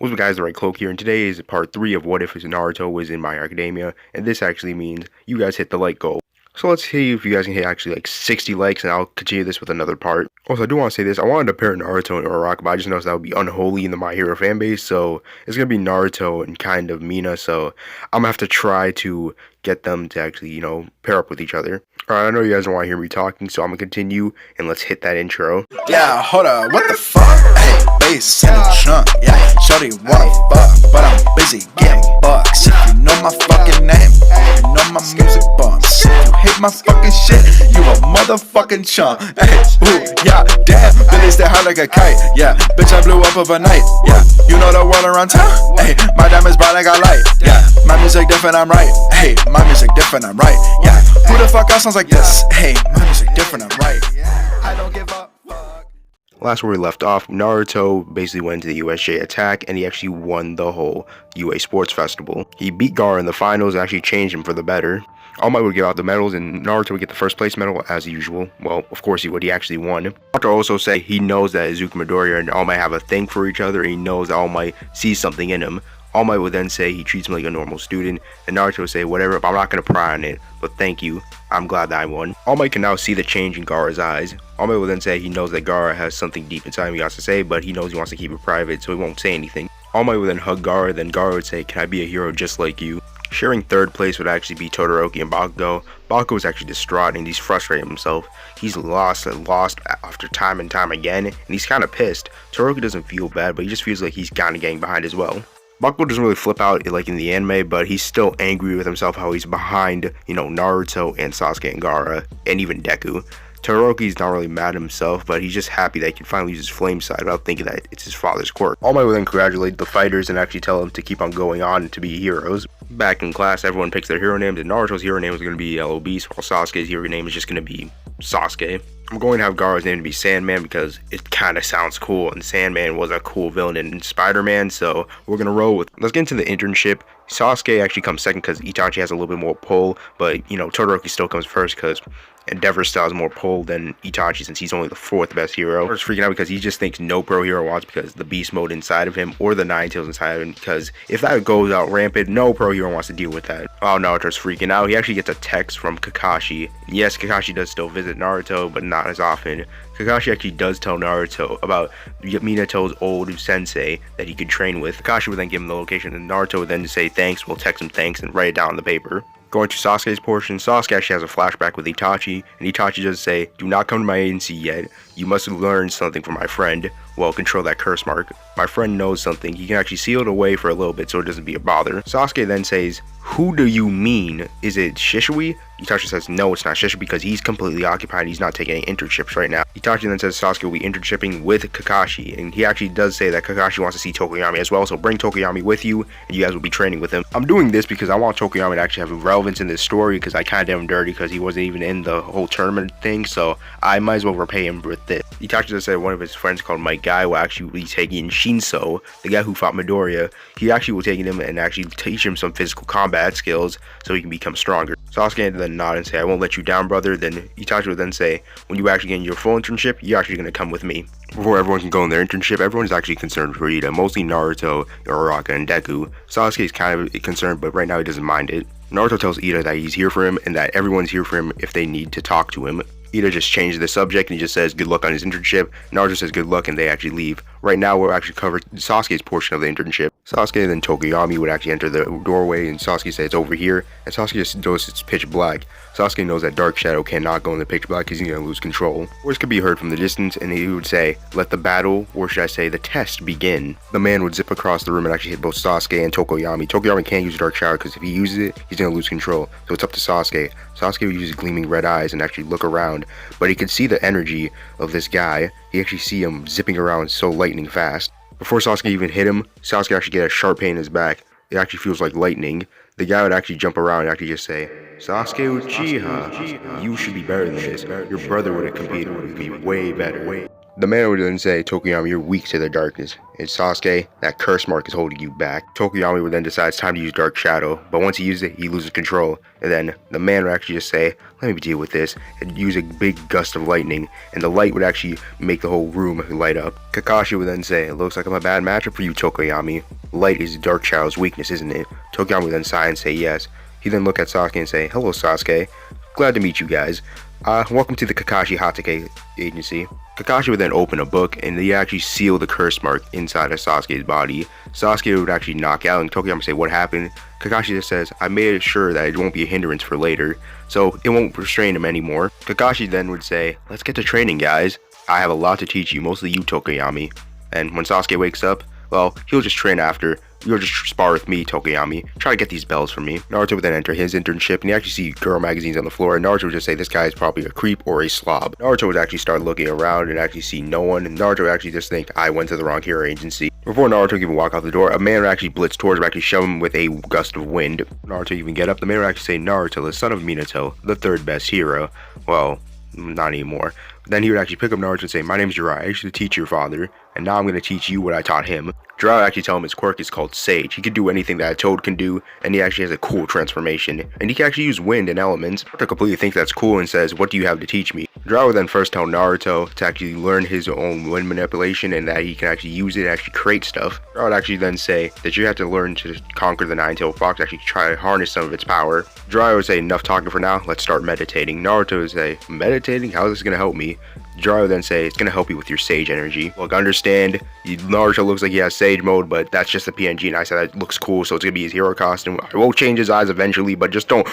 What's up guys, the Right Cloak here, and today is part 3 of What If Naruto was in My Hero Academia, and this actually means you guys hit the like goal. So let's see if you guys can hit actually like 60 likes, and I'll continue this with another part. Also, I do want to say this, I wanted to pair Naruto and Uraraka, but I just noticed that would be unholy in the My Hero fanbase, so it's going to be Naruto and kind of Mina, so I'm going to have to try to get them to actually, pair up with each other. Alright, I know you guys don't want to hear me talking, so I'm going to continue, and let's hit that intro. Yeah, hold up, what the fuck? Hey, bass in the trunk, yeah, shorty wanna fuck, but I'm busy getting bucks. If you know my fucking name, you know my music bumps. If you hate my fucking shit, you a motherfucking chump. Hey, ooh, yeah, damn, Billy stay high like a kite. Yeah, bitch, I blew up overnight. Yeah, you know the world around town. Hey, my diamonds bright like a light. Yeah, my music different, I'm right. Hey, my music different, I'm right. Yeah, who the fuck else sounds like this? Hey, my music different, I'm right. I don't give up. Last where we left off, Naruto basically went to the USJ attack, and he actually won the whole UA Sports Festival. He beat Gaara in the finals and actually changed him for the better. All Might would give out the medals, and Naruto would get the first place medal as usual. Well, of course he would. He actually won. Naruto also said he knows that Izuku Midoriya and All Might have a thing for each other, and he knows that All Might sees something in him. All Might would then say he treats him like a normal student, and Naruto would say, whatever, but I'm not going to pry on it, but thank you. I'm glad that I won. All Might can now see the change in Gaara's eyes. All Might will then say he knows that Gaara has something deep inside him he wants to say, but he knows he wants to keep it private, so he won't say anything. All Might will then hug Gaara, then Gaara would say, can I be a hero just like you? Sharing third place would actually be Todoroki and Bakugo. Bakugo is actually distraught and he's frustrated himself. He's lost after time and time again, and he's kind of pissed. Todoroki doesn't feel bad, but he just feels like he's kind of getting behind as well. Bakugo doesn't really flip out like in the anime, but he's still angry with himself how he's behind, Naruto and Sasuke and Gaara, and even Deku. Todoroki's not really mad at himself, but he's just happy that he can finally use his flame side without thinking that it's his father's quirk. All Might will then congratulate the fighters and actually tell them to keep on going on and to be heroes. Back in class, everyone picks their hero names, and Naruto's hero name is going to be Yellow Beast, while Sasuke's hero name is just going to be Sasuke. I'm going to have Gaara's name to be Sandman because it kind of sounds cool, and Sandman was a cool villain in Spider-Man, so we're going to roll with it. Let's get into the internship. Sasuke actually comes second because Itachi has a little bit more pull, but, Todoroki still comes first because Endeavor still has more pull than Itachi since he's only the 4th best hero. He's freaking out because he just thinks no pro hero wants because the beast mode inside of him or the Nine Tails inside of him, because if that goes out rampant, no pro hero wants to deal with that. Oh, Naruto's freaking out. He actually gets a text from Kakashi. Yes, Kakashi does still visit Naruto, but not as often. Kakashi actually does tell Naruto about Minato's old sensei that he could train with. Kakashi would then give him the location, and Naruto would then say thanks, will text him thanks, and write it down on the paper. Going to Sasuke's portion, Sasuke actually has a flashback with Itachi, and Itachi does say, do not come to my agency yet. You must learn something from my friend. Well, control that curse mark. My friend knows something. He can actually seal it away for a little bit so it doesn't be a bother. Sasuke then says, who do you mean? Is it Shishui? Itachi says, no, it's not Shishui because he's completely occupied. He's not taking any internships right now. Itachi then says Sasuke will be internshipping with Kakashi, and he actually does say that Kakashi wants to see Tokoyami as well, so bring Tokoyami with you, and you guys will be training with him. I'm doing this because I want Tokoyami to actually have relevance in this story, because I kind of did him dirty because he wasn't even in the whole tournament thing, so I might as well repay him with this. Itachi does say one of his friends called Mike Guy will actually be taking Shinso, the guy who fought Midoriya. He actually will take him and actually teach him some physical combat skills so he can become stronger. Sasuke then nod and say, I won't let you down, brother. Then Itachi will then say, when you actually get in your full internship, you're actually going to come with me. Before everyone can go in their internship, everyone is actually concerned for Ida, mostly Naruto, Uraraka, and Deku. Sasuke is kind of concerned, but right now he doesn't mind it. Naruto tells Ida that he's here for him and that everyone's here for him if they need to talk to him. Ida just changes the subject and he just says good luck on his internship. Naruto says good luck and they actually leave. Right now we'll actually cover Sasuke's portion of the internship. Sasuke and then Tokoyami would actually enter the doorway and Sasuke says it's over here, and Sasuke just knows it's pitch black. Sasuke knows that Dark Shadow cannot go in the pitch black because he's going to lose control. Words could be heard from the distance and he would say, let the battle, or should I say the test, begin. The man would zip across the room and actually hit both Sasuke and Tokoyami. Tokoyami can't use Dark Shadow because if he uses it, he's going to lose control. So it's up to Sasuke. Sasuke would use gleaming red eyes and actually look around, but he could see the energy of this guy. He actually see him zipping around so lightning fast. Before Sasuke even hit him, Sasuke actually get a sharp pain in his back. It actually feels like lightning. The guy would actually jump around and actually just say, Sasuke Uchiha, you should be better than this. Your brother would have competed with me way better. The man would then say, Tokuyami, you're weak to the darkness. And Sasuke, that curse mark is holding you back. Tokuyami would then decide it's time to use Dark Shadow, but once he uses it, he loses control. And then the man would actually just say, let me deal with this, and use a big gust of lightning, and the light would actually make the whole room light up. Kakashi would then say, it looks like I'm a bad matchup for you, Tokuyami. Light is Dark Shadow's weakness, isn't it? Tokuyami would then sigh and say yes. He then look at Sasuke and say, hello Sasuke, glad to meet you guys. Welcome to the Kakashi Hatake Agency. Kakashi would then open a book and they actually seal the curse mark inside of Sasuke's body. Sasuke would actually knock out and Tokuyama would say, what happened? Kakashi just says, I made sure that it won't be a hindrance for later, so it won't restrain him anymore. Kakashi then would say, let's get to training guys. I have a lot to teach you, mostly you Tokuyami. And when Sasuke wakes up, well, he'll just train after. You'll just spar with me, Tokuyami. Try to get these bells for me. Naruto would then enter his internship, and you actually see girl magazines on the floor, and Naruto would just say this guy is probably a creep or a slob. Naruto would actually start looking around and actually see no one, and Naruto would actually just think, I went to the wrong hero agency. Before Naruto could even walk out the door, a man would actually blitz towards him, actually shove him with a gust of wind. Naruto even get up, the man would actually say, Naruto, the son of Minato, the third best hero. Well, not anymore. Then he would actually pick up Naruto and say, my name is Jiraiya, I used to teach your father, and now I'm going to teach you what I taught him. Jiraiya actually tell him his quirk is called Sage. He can do anything that a toad can do, and he actually has a cool transformation. And he can actually use wind and elements. Naruto completely thinks that's cool and says, what do you have to teach me? Jiraiya would then first tell Naruto to actually learn his own wind manipulation and that he can actually use it to actually create stuff. Jiraiya would actually then say that you have to learn to conquer the nine-tailed fox, actually try to harness some of its power. Jiraiya would say, enough talking for now, let's start meditating. Naruto would say, meditating? How is this going to help me? Jiraiya would then say, it's going to help you with your sage energy. Look, understand, Naruto looks like he has sage mode, but that's just a PNG, and I said that looks cool, so it's going to be his hero costume. I will change his eyes eventually, but just don't.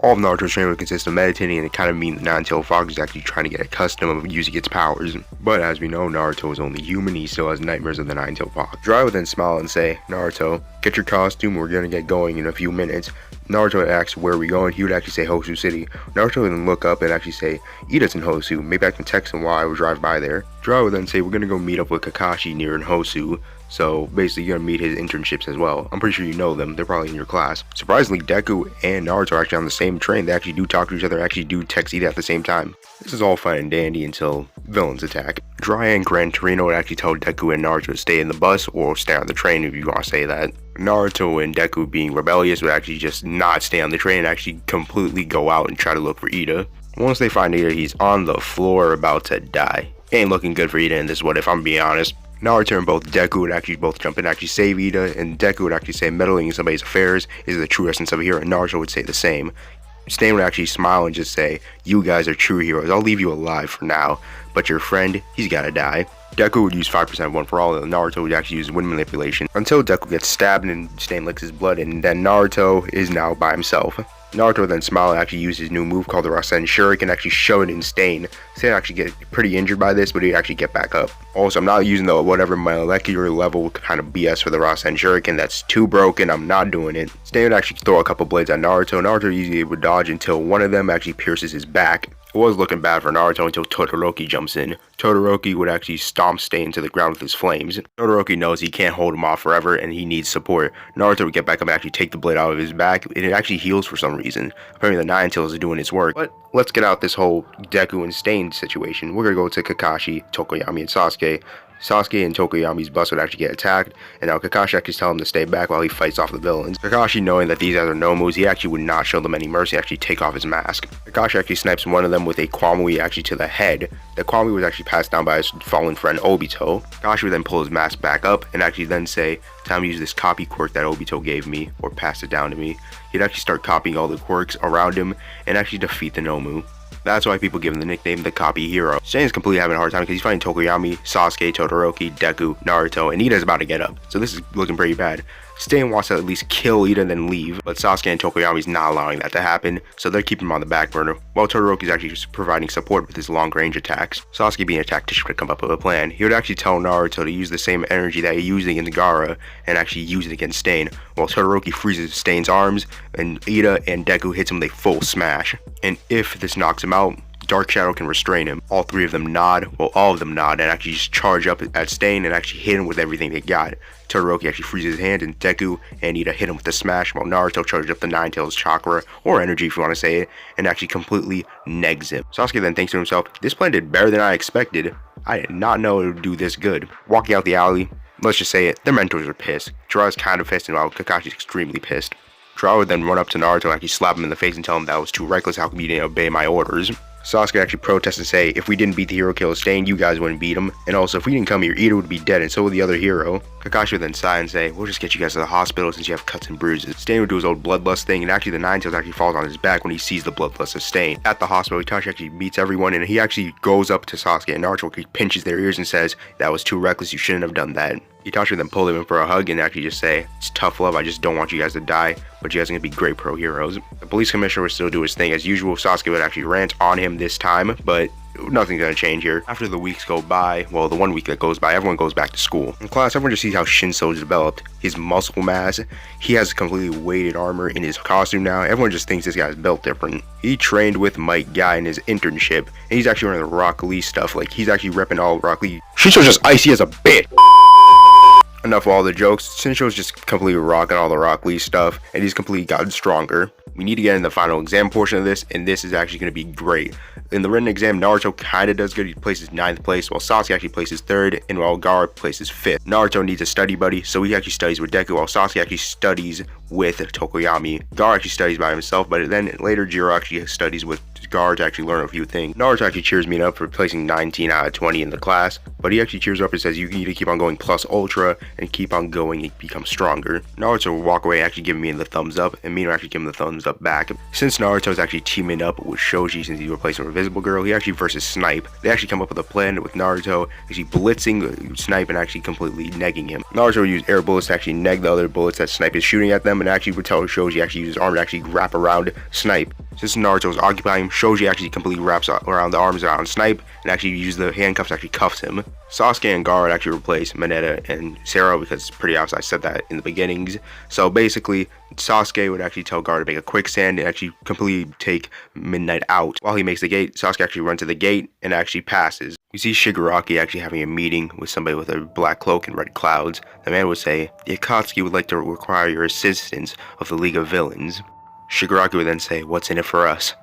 All of Naruto's training would consist of meditating, and it kind of means the nine-tailed fox is actually trying to get accustomed of using its powers. But as we know, Naruto is only human, he still has nightmares of the nine-tailed fox. Jiraiya would then smile and say, Naruto, get your costume, we're going to get going in a few minutes. Naruto would ask where are we going, he would actually say Hosu City. Naruto would then look up and actually say, Ida's in Hosu, maybe I can text him while I would drive by there. Jiraiya would then say, we're going to go meet up with Kakashi near in Hosu. So basically you're going to meet his internships as well. I'm pretty sure you know them, they're probably in your class. Surprisingly, Deku and Naruto are actually on the same train, they actually do talk to each other, actually do text Ida at the same time. This is all fine and dandy until villains attack. Jiraiya and Gran Torino would actually tell Deku and Naruto to stay in the bus or stay on the train if you want to say that. Naruto and Deku being rebellious would actually just not stay on the train and actually completely go out and try to look for Ida. Once they find Ida, he's on the floor about to die. Ain't looking good for Ida in this one if I'm being honest. Naruto and both Deku would actually both jump in and actually save Ida, and Deku would actually say meddling in somebody's affairs is the true essence of a hero, and Naruto would say the same. Stain would actually smile and just say, you guys are true heroes, I'll leave you alive for now, but your friend, he's gotta die. Deku would use 5% one for all, and Naruto would actually use wind manipulation until Deku gets stabbed and Stain licks his blood, and then Naruto is now by himself. Naruto would then smile and actually use his new move called the Rasen Shuriken and actually shove it in Stain. Stain actually get pretty injured by this, but he'd actually get back up. Also, I'm not using the whatever molecular level kind of BS for the Rasen Shuriken. That's too broken. I'm not doing it. Stain would actually throw a couple blades at Naruto. Naruto easily would dodge until one of them actually pierces his back. It was looking bad for Naruto until Todoroki jumps in. Todoroki would actually stomp Stain to the ground with his flames. Todoroki knows he can't hold him off forever and he needs support. Naruto would get back up and actually take the blade out of his back, and it actually heals for some reason. Apparently the Nine Tails is doing its work. But let's get out this whole Deku and Stain situation. We're gonna go to Kakashi, Tokoyami, and Sasuke. Sasuke and Tokoyami's bus would actually get attacked, and now Kakashi actually tells him to stay back while he fights off the villains. Kakashi, knowing that these guys are Nomus, he actually would not show them any mercy, actually take off his mask. Kakashi actually snipes one of them with a Kwamui actually to the head. The Kwamui was actually passed down by his fallen friend Obito. Kakashi would then pull his mask back up and actually then say, time to use this copy quirk that Obito gave me, or passed it down to me. He'd actually start copying all the quirks around him and actually defeat the Nomu. That's why people give him the nickname the Copy Hero. Stain is completely having a hard time because he's fighting Tokoyami, Sasuke, Todoroki, Deku, Naruto, and Ida's about to get up. So this is looking pretty bad. Stain wants to at least kill Ida and then leave, but Sasuke and Tokoyami's not allowing that to happen, so they're keeping him on the back burner, while Todoroki's actually providing support with his long-range attacks. Sasuke, being a tactician, would come up with a plan. He would actually tell Naruto to use the same energy that he used against Gaara and actually use it against Stain, while Todoroki freezes Stain's arms, and Ida and Deku hits him with a full smash. And if this knocks him out, Dark Shadow can restrain him. All three of them nod, well all of them nod, and actually just charge up at Stain and actually hit him with everything they got. Todoroki actually freezes his hand, and Deku and Ida hit him with the smash, while Naruto charges up the Nine Tails chakra, or energy if you want to say it, and actually completely negs him. Sasuke then thinks to himself, this plan did better than I expected. I did not know it would do this good. Walking out the alley, let's just say it, their mentors are pissed. Jiraiya's kind of pissed, and while Kakashi's extremely pissed. Jiraiya would then run up to Naruto and actually slap him in the face and tell him that was too reckless, how come you didn't obey my orders? Sasuke actually protests and say, if we didn't beat the hero killer Stain, you guys wouldn't beat him. And also, if we didn't come here, Ida would be dead, and so would the other hero. Kakashi would then sigh and say, we'll just get you guys to the hospital since you have cuts and bruises. Stain would do his old bloodlust thing, and actually the Nine Tails actually falls on his back when he sees the bloodlust of Stain. At the hospital, Itachi actually beats everyone, and he actually goes up to Sasuke and Naruto pinches their ears and says, that was too reckless, you shouldn't have done that. Itachi would then pull them in for a hug and actually just say, it's tough love, I just don't want you guys to die, but you guys are going to be great pro heroes. The police commissioner would still do his thing as usual. Sasuke would actually rant on him this time, but nothing's going to change here. After the weeks go by, well, the 1 week that goes by, everyone goes back to school. In class, everyone just sees how Shinso developed, his muscle mass. He has completely weighted armor in his costume now. Everyone just thinks this guy's built different. He trained with Mike Guy in his internship, and he's actually wearing the Rock Lee stuff. Like, he's actually repping all Rock Lee. Shinso's just icy as a bitch. Enough of all the jokes. Shinsho's just completely rocking all the Rock Lee stuff, and he's completely gotten stronger. We need to get in the final exam portion of this, and this is actually going to be great. In the written exam, Naruto kind of does good. He places 9th place, while Sasuke actually places 3rd, and while Gaara places 5th. Naruto needs a study buddy, so he actually studies with Deku, while Sasuke actually studies with Tokoyami. Gaara actually studies by himself, but then later Jiro actually studies with Gaara to actually learn a few things. Naruto actually cheers me up for placing 19 out of 20 in the class, but he actually cheers up and says you need to keep on going plus ultra and keep on going and become stronger. Naruto will walk away actually giving me the thumbs up, and me will actually give him the thumbs up back. Since Naruto is actually teaming up with Shoji since he's replacing Invisible Girl, he actually versus Snipe. They actually come up with a plan with Naruto actually blitzing Snipe and actually completely negging him. Naruto will use air bullets to actually neg the other bullets that Snipe is shooting at them, and actually would tell Shoji actually use his arm to actually wrap around Snipe. Since Naruto is occupying him, Shoji actually completely wraps around the arms around Snipe and actually uses the handcuffs to actually cuffs him. Sasuke and Gaara actually replace Mineta and Sero because it's pretty obvious I said that in the beginnings. So basically, Sasuke would actually tell Gaara to make a quicksand and actually completely take Midnight out. While he makes the gate, Sasuke actually runs to the gate and actually passes. We see Shigaraki actually having a meeting with somebody with a black cloak and red clouds. The man would say, the Akatsuki would like to require your assistance of the League of Villains. Shigaraki would then say, what's in it for us?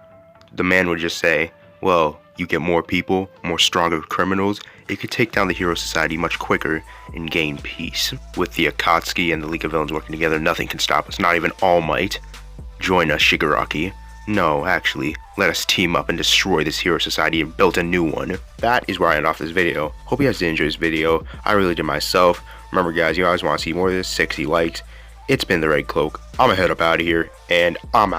The man would just say, well, you get more people, more stronger criminals, it could take down the Hero Society much quicker and gain peace. With the Akatsuki and the League of Villains working together, nothing can stop us, not even All Might. Join us, Shigaraki. No, actually, let us team up and destroy this Hero Society and build a new one. That is where I end off this video. Hope you guys did enjoy this video. I really did myself. Remember guys, you guys want to see more of this, 60 likes. It's been the Red Cloak. I'm gonna head up out of here, and I'm out.